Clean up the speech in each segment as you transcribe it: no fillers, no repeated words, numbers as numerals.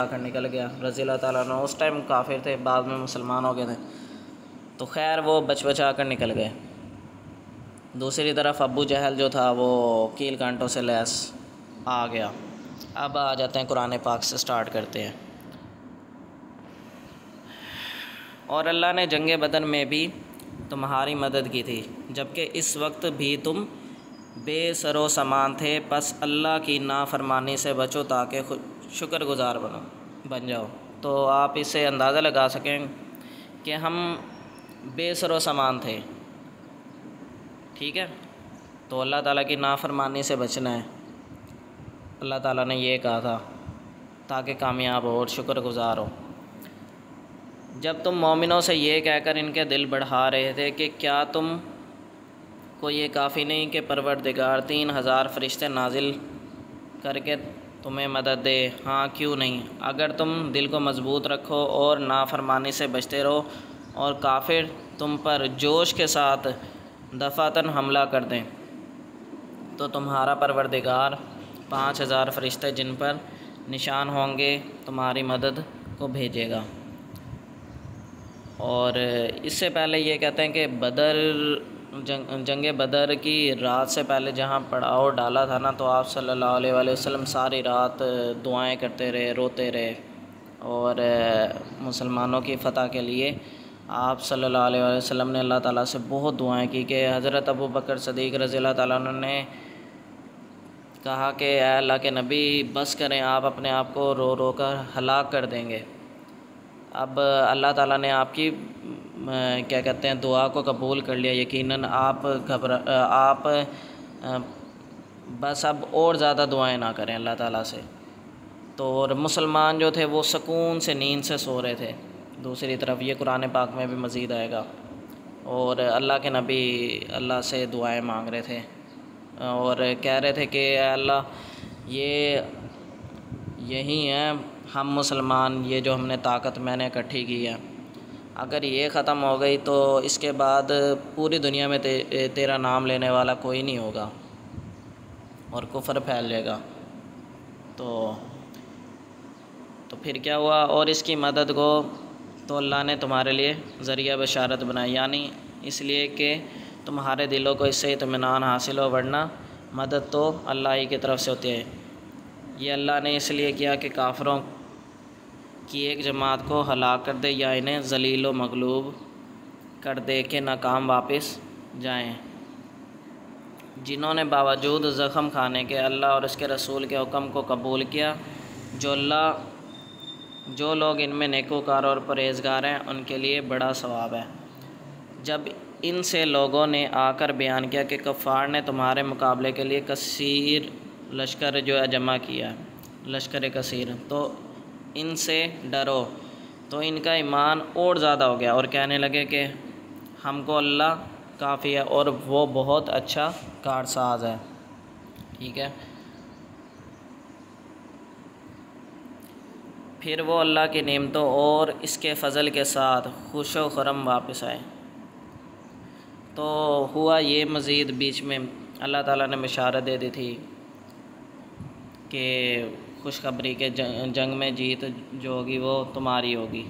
کر نکل گیا رضی اللہ تعالیٰ عنہ۔ اس ٹائم کافر تھے، بعد میں مسلمان ہو گئے تھے، تو خیر وہ بچا کر نکل گئے۔ دوسری طرف ابو جہل جو تھا وہ کیل کانٹوں سے لیس آ گیا۔ اب آ جاتے ہیں قرآن پاک سے سٹارٹ کرتے ہیں۔ اور اللہ نے جنگ بدر میں بھی تمہاری مدد کی تھی، جبکہ اس وقت بھی تم بے سر و سامان تھے، پس اللہ کی نافرمانی سے بچو تاکہ شکر گزار بن جاؤ۔ تو آپ اس سے اندازہ لگا سکیں کہ ہم بے سر و سامان تھے، ٹھیک ہے، تو اللہ تعالیٰ کی نافرمانی سے بچنا ہے۔ اللہ تعالیٰ نے یہ کہا تھا تاکہ کامیاب ہو اور شکر گزار ہو۔ جب تم مومنوں سے یہ کہہ کر ان کے دل بڑھا رہے تھے کہ کیا تم کو یہ کافی نہیں کہ پروردگار 3000 فرشتے نازل کر کے تمہیں مدد دے؟ ہاں کیوں نہیں، اگر تم دل کو مضبوط رکھو اور نافرمانی سے بچتے رہو اور کافر تم پر جوش کے ساتھ دفعتاً حملہ کر دیں تو تمہارا پروردگار 5000 فرشتے جن پر نشان ہوں گے تمہاری مدد کو بھیجے گا۔ اور اس سے پہلے یہ کہتے ہیں کہ جنگ بدر کی رات سے پہلے جہاں پڑاؤ ڈالا تھا نا، تو آپ صلی اللہ علیہ وآلہ وسلم ساری رات دعائیں کرتے رہے، روتے رہے، اور مسلمانوں کی فتح کے لیے آپ صلی اللہ علیہ وآلہ وسلم نے اللہ تعالیٰ سے بہت دعائیں کی کہ حضرت ابو بکر صدیق رضی اللہ تعالیٰ عنہ نے کہا کہ اے اللہ کے نبی بس کریں، آپ اپنے آپ کو رو رو کر ہلاک کر دیں گے۔ اب اللہ تعالیٰ نے آپ کی کیا کہتے ہیں دعا کو قبول کر لیا، یقیناً آپ بس اب اور زیادہ دعائیں نہ کریں اللہ تعالیٰ سے۔ تو اور مسلمان جو تھے وہ سکون سے نیند سے سو رہے تھے۔ دوسری طرف یہ قرآن پاک میں بھی مزید آئے گا، اور اللہ کے نبی اللہ سے دعائیں مانگ رہے تھے اور کہہ رہے تھے کہ اے اللہ یہی ہیں ہم مسلمان، یہ جو ہم نے طاقت میں نے اکٹھی کی ہے، اگر یہ ختم ہو گئی تو اس کے بعد پوری دنیا میں تیرا نام لینے والا کوئی نہیں ہوگا اور کفر پھیل جائے گا۔ تو پھر کیا ہوا؟ اور اس کی مدد کو تو اللہ نے تمہارے لیے ذریعہ بشارت بنائی، یعنی اس لیے کہ تمہارے دلوں کو اس سے اطمینان حاصل ہو، ورنہ مدد تو اللہ ہی کی طرف سے ہوتی ہے۔ یہ اللہ نے اس لیے کیا کہ کافروں کی ایک جماعت کو ہلاک کر دے یا انہیں ذلیل و مغلوب کر دے کہ ناکام واپس جائیں۔ جنہوں نے باوجود زخم کھانے کے اللہ اور اس کے رسول کے حکم کو قبول کیا، جو لوگ ان میں نیکوکار اور پرہیزگار ہیں ان کے لیے بڑا ثواب ہے۔ جب ان سے لوگوں نے آ کر بیان کیا کہ کفار نے تمہارے مقابلے کے لیے کثیر لشکر جو ہے جمع کیا، لشکر کثیر، تو ان سے ڈرو، تو ان کا ایمان اور زیادہ ہو گیا اور کہنے لگے کہ ہم کو اللہ کافی ہے اور وہ بہت اچھا کارساز ہے، ٹھیک ہے۔ پھر وہ اللہ کی نعمتوں اور اس کے فضل کے ساتھ خوش و خرم واپس آئے۔ تو ہوا یہ مزید بیچ میں اللہ تعالیٰ نے بشارت دے دی تھی کہ خوشخبری کے جنگ میں جیت جو ہوگی وہ تمہاری ہوگی۔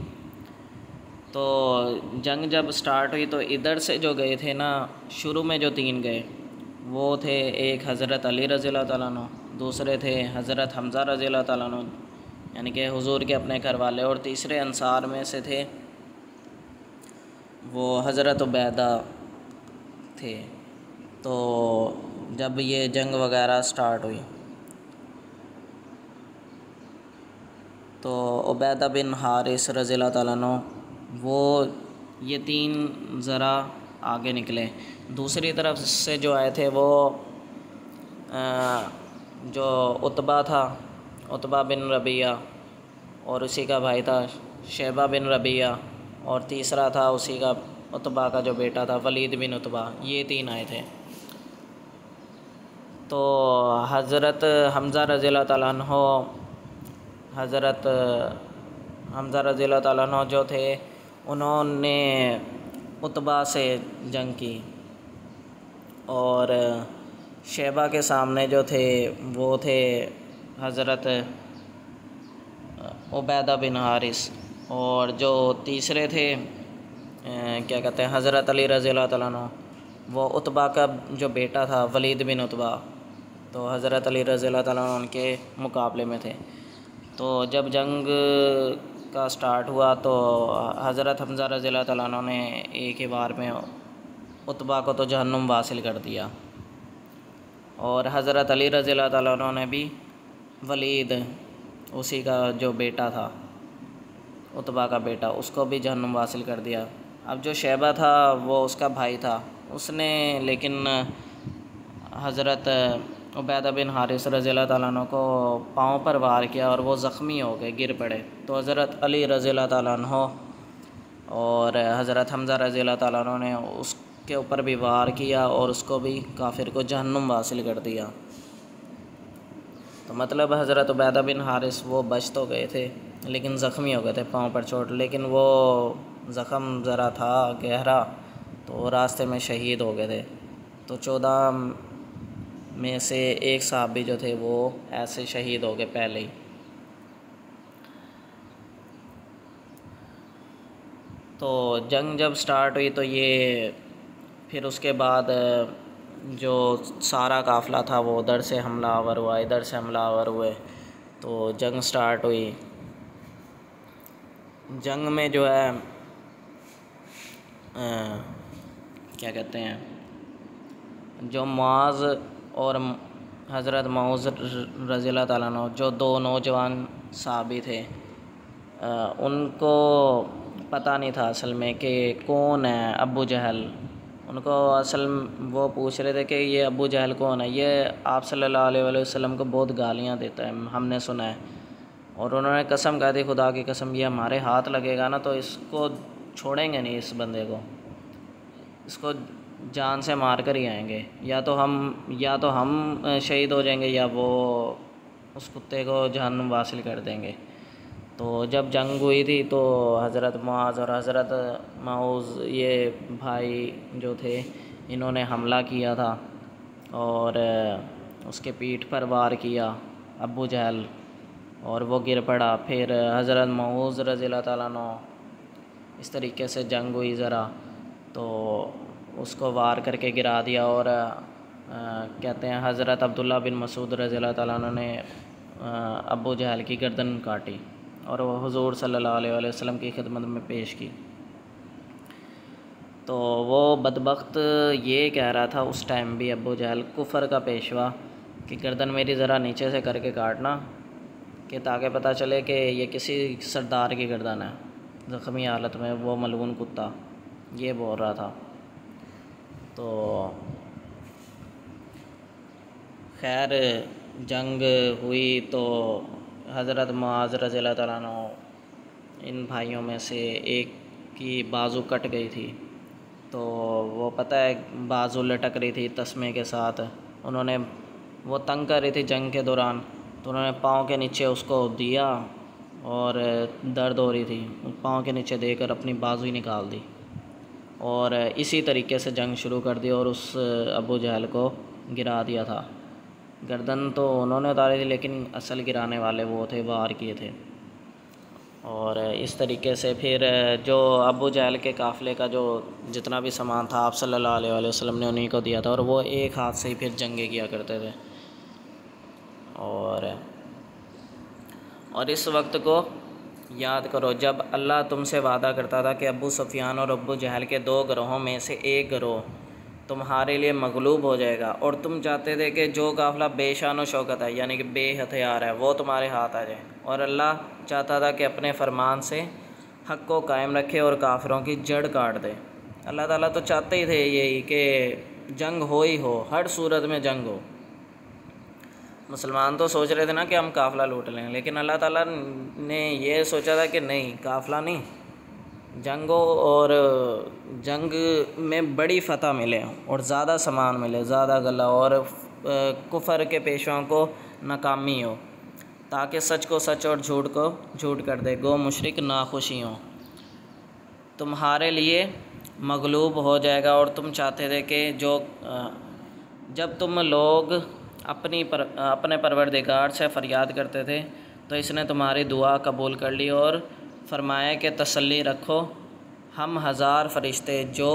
تو جنگ جب سٹارٹ ہوئی تو ادھر سے جو گئے تھے نا، شروع میں جو 3 گئے وہ تھے، ایک حضرت علی رضی اللہ تعالیٰ عنہ، دوسرے تھے حضرت حمزہ رضی اللہ تعالیٰ عنہ یعنی کہ حضور کے اپنے گھر والے، اور تیسرے انصار میں سے تھے وہ حضرت عبیدہ تھے۔ تو جب یہ جنگ وغیرہ سٹارٹ ہوئی تو عبیدہ بن حارث رضی اللہ تعالیٰ عنہ وہ یہ 3 ذرا آگے نکلے۔ دوسری طرف سے جو آئے تھے وہ جو عتبہ تھا، عتبہ بن ربیعہ، اور اسی کا بھائی تھا شیبہ بن ربیعہ، اور تیسرا تھا اسی کا عتبہ کا جو بیٹا تھا ولید بن عتبہ، یہ 3 آئے تھے۔ تو حضرت حمزہ رضی اللہ تعالیٰ عنہ جو تھے انہوں نے عتبہ سے جنگ کی، اور شیبہ کے سامنے جو تھے وہ تھے حضرت عبیدہ بن حارث، اور جو تیسرے تھے کیا کہتے ہیں حضرت علی رضی اللہ تعالیٰ عنہ، وہ عتبہ کا جو بیٹا تھا ولید بن عتبہ، تو حضرت علی رضی اللہ تعالیٰ عنہ ان کے مقابلے میں تھے۔ تو جب جنگ کا سٹارٹ ہوا تو حضرت حمزہ رضی اللہ تعالیٰ عنہ نے ایک ہی بار میں عتبہ کو تو جہنم واصل کر دیا، اور حضرت علی رضی اللہ تعالیٰ عنہ نے بھی ولید، اسی کا جو بیٹا تھا عتبہ کا بیٹا، اس کو بھی جہنم واصل کر دیا۔ اب جو شیبہ تھا وہ اس کا بھائی تھا، اس نے لیکن حضرت عبیدہ بن حارث رضی اللہ تعالیٰ عنہ کو پاؤں پر وار کیا اور وہ زخمی ہو گئے، گر پڑے۔ تو حضرت علی رضی اللہ تعالیٰ عنہ اور حضرت حمزہ رضی اللہ تعالیٰ عنہ نے اس کے اوپر بھی وار کیا اور اس کو بھی کافر کو جہنم واصل کر دیا۔ تو مطلب حضرت عبیدہ بن حارث وہ بچ تو گئے تھے لیکن زخمی ہو گئے تھے، پاؤں پر چوٹ، لیکن وہ زخم ذرا تھا گہرا تو راستے میں شہید ہو گئے تھے۔ تو 14 میں سے ایک صحابی جو تھے وہ ایسے شہید ہو گئے پہلے ہی۔ تو جنگ جب سٹارٹ ہوئی تو یہ پھر اس کے بعد جو سارا قافلہ تھا وہ ادھر سے حملہ آور ہوا، ادھر سے حملہ آور ہوئے، تو جنگ سٹارٹ ہوئی۔ جنگ میں جو ہے کیا کہتے ہیں، جو معاذ اور حضرت معاذ رضی اللہ تعالیٰ عنہ، جو دو نوجوان صحابی تھے، ان کو پتہ نہیں تھا اصل میں کہ کون ہے ابو جہل۔ ان کو اصل وہ پوچھ رہے تھے کہ یہ ابو جہل کون ہے، یہ آپ صلی اللہ علیہ وآلہ وسلم کو بہت گالیاں دیتا ہے، ہم نے سنا ہے، اور انہوں نے قسم کہا تھی خدا کی قسم یہ ہمارے ہاتھ لگے گا نا تو اس کو چھوڑیں گے نہیں، اس بندے کو، اس کو جان سے مار کر ہی آئیں گے، یا تو ہم شہید ہو جائیں گے یا وہ اس کتے کو جہنم واصل کر دیں گے۔ تو جب جنگ ہوئی تھی تو حضرت معاذ اور حضرت معاذ یہ بھائی جو تھے انہوں نے حملہ کیا تھا اور اس کے پیٹھ پر وار کیا ابو جہل، اور وہ گر پڑا۔ پھر حضرت معاذ رضی اللہ تعالیٰ عنہ اس طریقے سے جنگ ہوئی ذرا تو اس کو وار کر کے گرا دیا، اور کہتے ہیں حضرت عبداللہ بن مسعود رضی اللہ تعالیٰ عنہ نے ابو جہل کی گردن کاٹی اور وہ حضور صلی اللہ علیہ وآلہ وسلم کی خدمت میں پیش کی۔ تو وہ بدبخت یہ کہہ رہا تھا اس ٹائم بھی ابو جہل، کفر کا پیشوا، کہ گردن میری ذرا نیچے سے کر کے کاٹنا کہ تاکہ پتہ چلے کہ یہ کسی سردار کی گردن ہے، زخمی حالت میں وہ ملعون کتا یہ بول رہا تھا۔ تو خیر جنگ ہوئی تو حضرت معاذ رضی اللہ تعالیٰ عنہ ان بھائیوں میں سے ایک کی بازو کٹ گئی تھی، تو وہ پتہ ہے بازو لٹک رہی تھی تسمے کے ساتھ، انہوں نے وہ تنگ کر رہی تھی جنگ کے دوران، تو انہوں نے پاؤں کے نیچے اس کو دیا اور درد ہو رہی تھی، پاؤں کے نیچے دے کر اپنی بازو ہی نکال دی، اور اسی طریقے سے جنگ شروع کر دی اور اس ابو جہل کو گرا دیا تھا۔ گردن تو انہوں نے اتاری تھی لیکن اصل گرانے والے وہ تھے، وار کیے تھے۔ اور اس طریقے سے پھر جو ابو جہل کے قافلے کا جو جتنا بھی سامان تھا آپ صلی اللہ علیہ وآلہ وسلم نے انہیں کو دیا تھا، اور وہ ایک ہاتھ سے ہی پھر جنگیں کیا کرتے تھے۔ اور اس وقت کو یاد کرو جب اللہ تم سے وعدہ کرتا تھا کہ ابو سفیان اور ابو جہل کے 2 گروہوں میں سے ایک گروہ تمہارے لیے مغلوب ہو جائے گا، اور تم چاہتے تھے کہ جو قافلہ بے شان و شوکت ہے یعنی کہ بے ہتھیار ہے وہ تمہارے ہاتھ آ جائے، اور اللہ چاہتا تھا کہ اپنے فرمان سے حق کو قائم رکھے اور کافروں کی جڑ کاٹ دے۔ اللہ تعالیٰ تو چاہتے ہی تھے یہی کہ جنگ ہو ہی ہو، ہر صورت میں جنگ ہو۔ مسلمان تو سوچ رہے تھے نا کہ ہم قافلہ لوٹ لیں، لیکن اللہ تعالیٰ نے یہ سوچا تھا کہ نہیں، قافلہ نہیں، جنگ ہو اور جنگ میں بڑی فتح ملے اور زیادہ سامان ملے، زیادہ غلہ، اور کفر کے پیشواؤں کو ناکامی ہو، تاکہ سچ کو سچ اور جھوٹ کو جھوٹ کر دے، گو مشرک ناخوشی ہوں۔ تمہارے لیے مغلوب ہو جائے گا، اور تم چاہتے تھے کہ جب تم لوگ اپنے پروردگار سے فریاد کرتے تھے تو اس نے تمہاری دعا قبول کر لی اور فرمایا کہ تسلی رکھو، ہم 1000 فرشتے جو